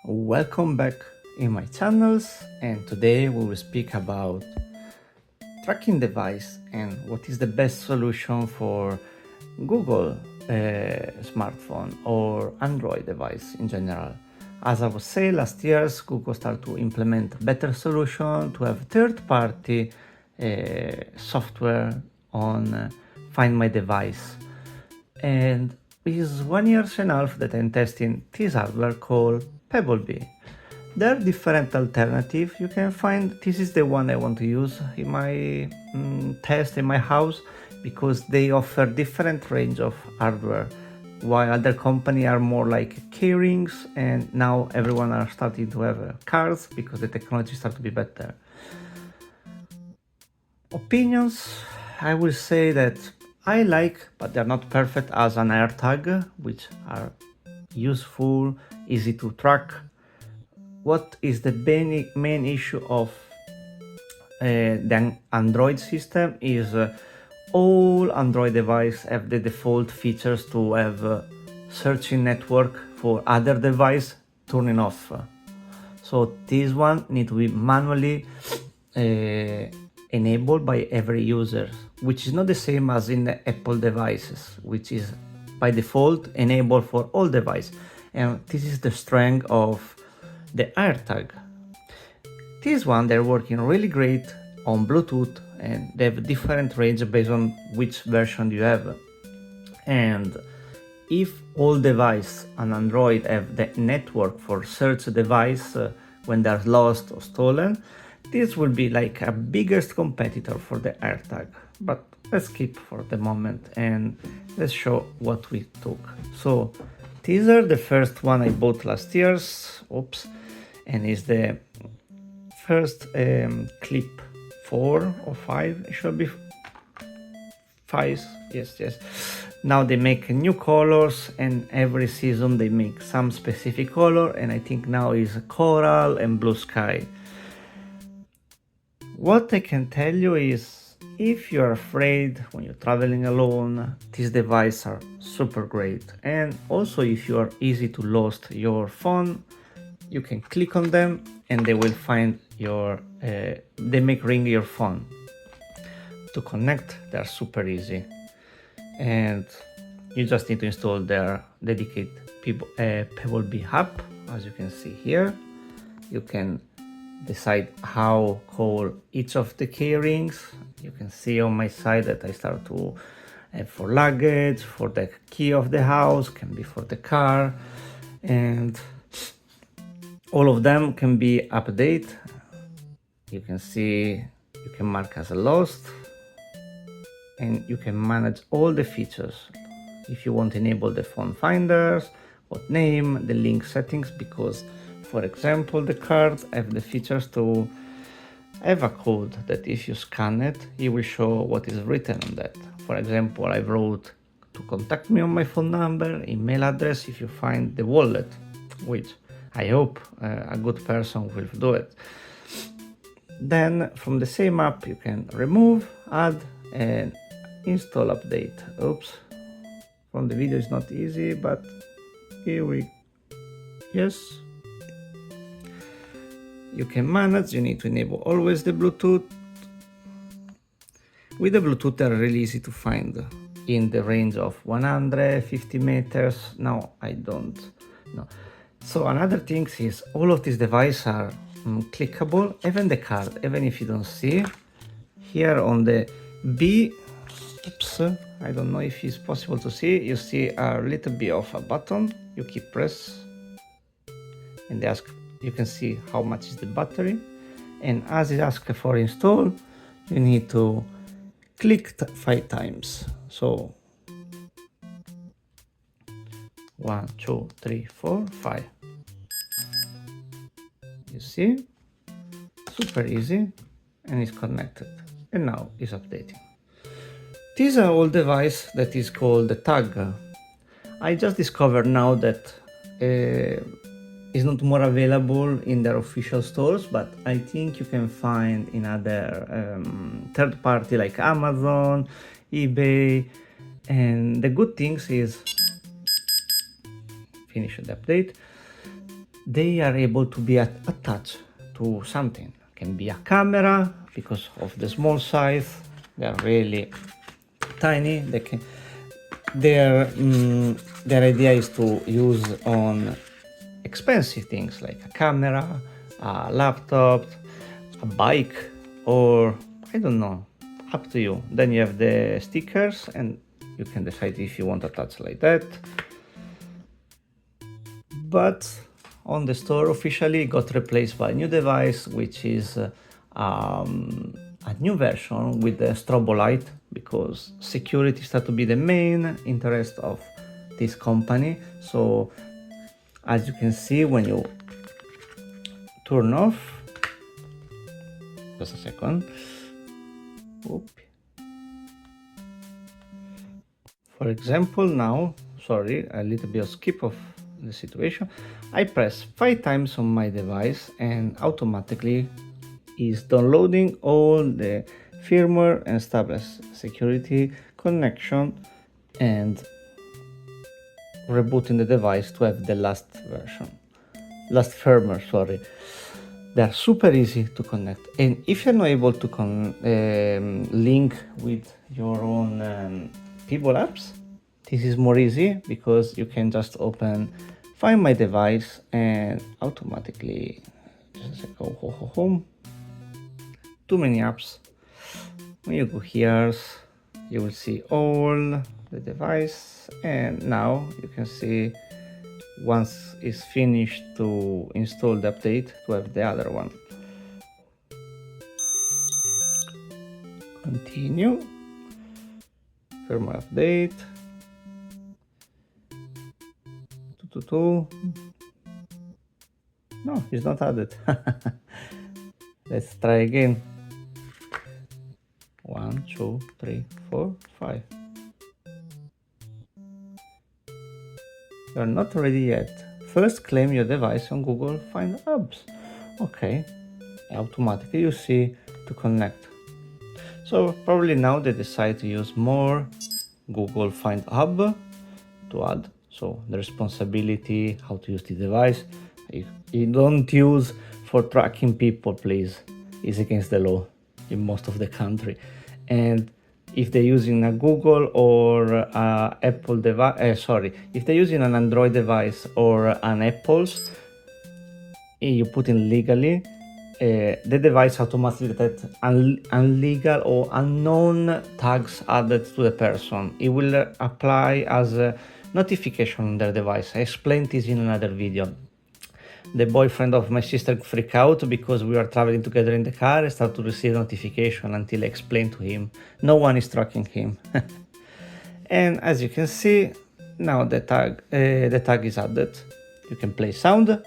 Welcome back in my channels, and today we will speak about tracking device and what is the best solution for Google smartphone or Android device in general. As I was saying, last year Google started to implement better solution to have third-party software on Find My Device, and it's 1.5 years that I'm testing this hardware called Pebblebee. There are different alternatives you can find. This is the one I want to use in my test in my house because they offer different range of hardware, while other companies are more like key rings, and now everyone are starting to have cards because the technology starts to be better. Opinions, I will say that I like, but they're not perfect as an AirTag, which are useful, easy to track. What is the main issue of the Android system is all Android devices have the default features to have searching network for other device turning off. So this one need to be manually enabled by every user, which is not the same as in the Apple devices, which is by default enabled for all devices. And this is the strength of the AirTag. This one, they're working really great on Bluetooth, and they have different range based on which version you have. And if all devices on Android have the network for search device when they're lost or stolen, this will be like a biggest competitor for the AirTag. But let's skip for the moment and let's show what we took. So these are the first one I bought last year. Oops. And is the first clip 4 or 5. It should be 5. Yes. Now they make new colors, and every season they make some specific color, and I think now is coral and blue sky. What I can tell you is, if you're afraid when you're traveling alone, these devices are super great. And also if you are easy to lose your phone, you can click on them and they will find your, they make ring your phone. To connect, they're super easy. And you just need to install their dedicated Pebblebee app, as you can see here. You can decide how call each of the key rings. You can see on my side that I start to have for luggage, for the key of the house, can be for the car, and all of them can be updated. You can see you can mark as lost, and you can manage all the features. If you want to enable the phone finders, what name, the link settings, because for example the card have the features to have a code that if you scan it, it will show what is written on that. For example, I wrote to contact me on my phone number, email address if you find the wallet, which I hope a good person will do it. Then from the same app you can remove, add, and install update. Oops, from the video is not easy, but here we, yes. You can manage, you need to enable always the Bluetooth. With the Bluetooth they're really easy to find in the range of 150 meters. Now I don't know. So another thing is all of these devices are clickable, even the card, even if you don't see. Here on the B, oops, I don't know if it's possible to see, you see a little bit of a button, you keep press, and they ask, you can see how much is the battery, and as it asks for install, you need to click 5 times. So 1, 2, 3, 4, 5. You see, super easy, and it's connected, and now it's updating. These are all device that is called the tag. I just discovered now that is not more available in their official stores, but I think you can find in other third party like Amazon, eBay. And the good things is, finish the update, they are able to be attached to something. Can be a camera because of the small size. They are really tiny. Their idea is to use on expensive things like a camera, a laptop, a bike, or I don't know, up to you. Then you have the stickers and you can decide if you want to attach like that. But on the store officially it got replaced by a new device, which is a new version with the strobo light, because security started to be the main interest of this company. So as you can see, when you turn off, just a second. Oop. For example, now, sorry, a little bit of skip of the situation. I press 5 times on my device and automatically is downloading all the firmware and established security connection and rebooting the device to have the last firmware, sorry. They are super easy to connect, and if you're not able to link with your own people apps, this is more easy because you can just open Find My Device and automatically just go home. Too many apps. When you go here, you will see all the device, and now you can see once it's finished to install the update to have the other one. Continue. Firmware update. No, it's not added. Let's try again. 1, 2, 3, 4, 5. You're not ready yet. First claim your device on Google Find Apps. Okay, automatically you see to connect. So probably now they decide to use more Google Find Hub to add. So the responsibility, how to use the device, you don't use for tracking people, please. It's against the law in most of the country. And if they're using a Google or Apple device, if they're using an Android device or an Apple's, you put in legally, the device automatically detects illegal or unknown tags added to the person. It will apply as a notification on their device. I explained this in another video. The boyfriend of my sister freaked out because we were traveling together in the car and started to receive notification until I explained to him no one is tracking him. And as you can see, now the tag is added. You can play sound.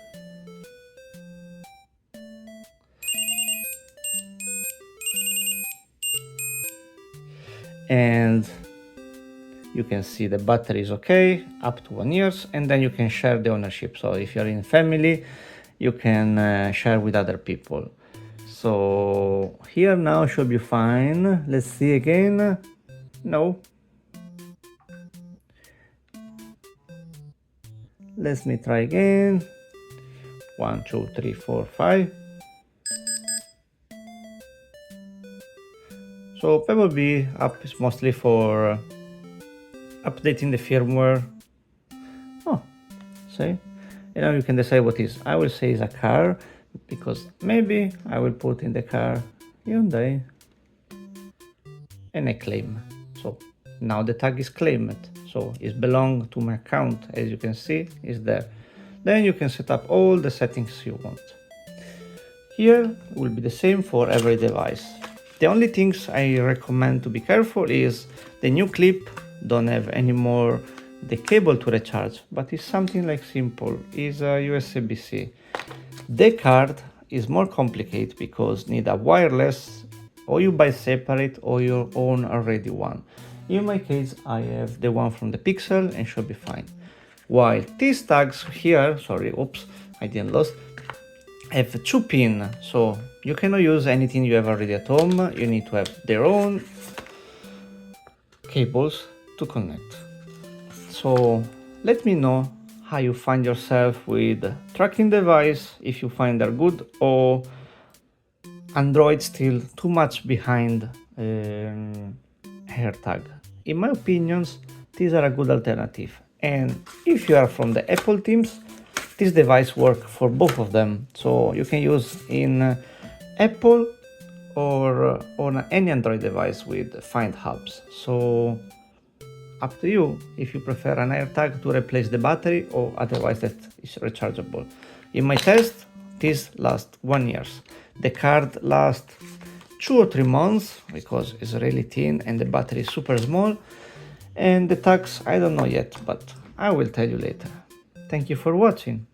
And you can see the battery is okay, up to 1 year, and then you can share the ownership. So if you're in family, you can share with other people. So here now should be fine. Let's see again. No. Let me try again. 1, 2, 3, 4, 5. So Pebblebee app is mostly for updating the firmware. Oh, see? And now you can decide what is. I will say it's a car, because maybe I will put in the car Hyundai and I claim. So now the tag is claimed. So it belongs to my account. As you can see, it's there. Then you can set up all the settings you want. Here will be the same for every device. The only things I recommend to be careful is the new clip don't have anymore the cable to recharge, but it's something like simple, is a USB-C. The card is more complicated because need a wireless, or you buy separate or your own already one. In my case, I have the one from the Pixel and should be fine. While these tags here, I didn't lost, have 2 pins, so you cannot use anything you have already at home. You need to have their own cables to connect. So let me know how you find yourself with tracking device, if you find they're good, or Android still too much behind AirTag. In my opinions, these are a good alternative. And if you are from the Apple teams, this device work for both of them. So you can use in Apple or on any Android device with Find hubs. So up to you if you prefer an AirTag to replace the battery or otherwise that is rechargeable. In my test, this lasts 1 year. The card lasts 2 or 3 months because it's really thin and the battery is super small. And the tags, I don't know yet, but I will tell you later. Thank you for watching.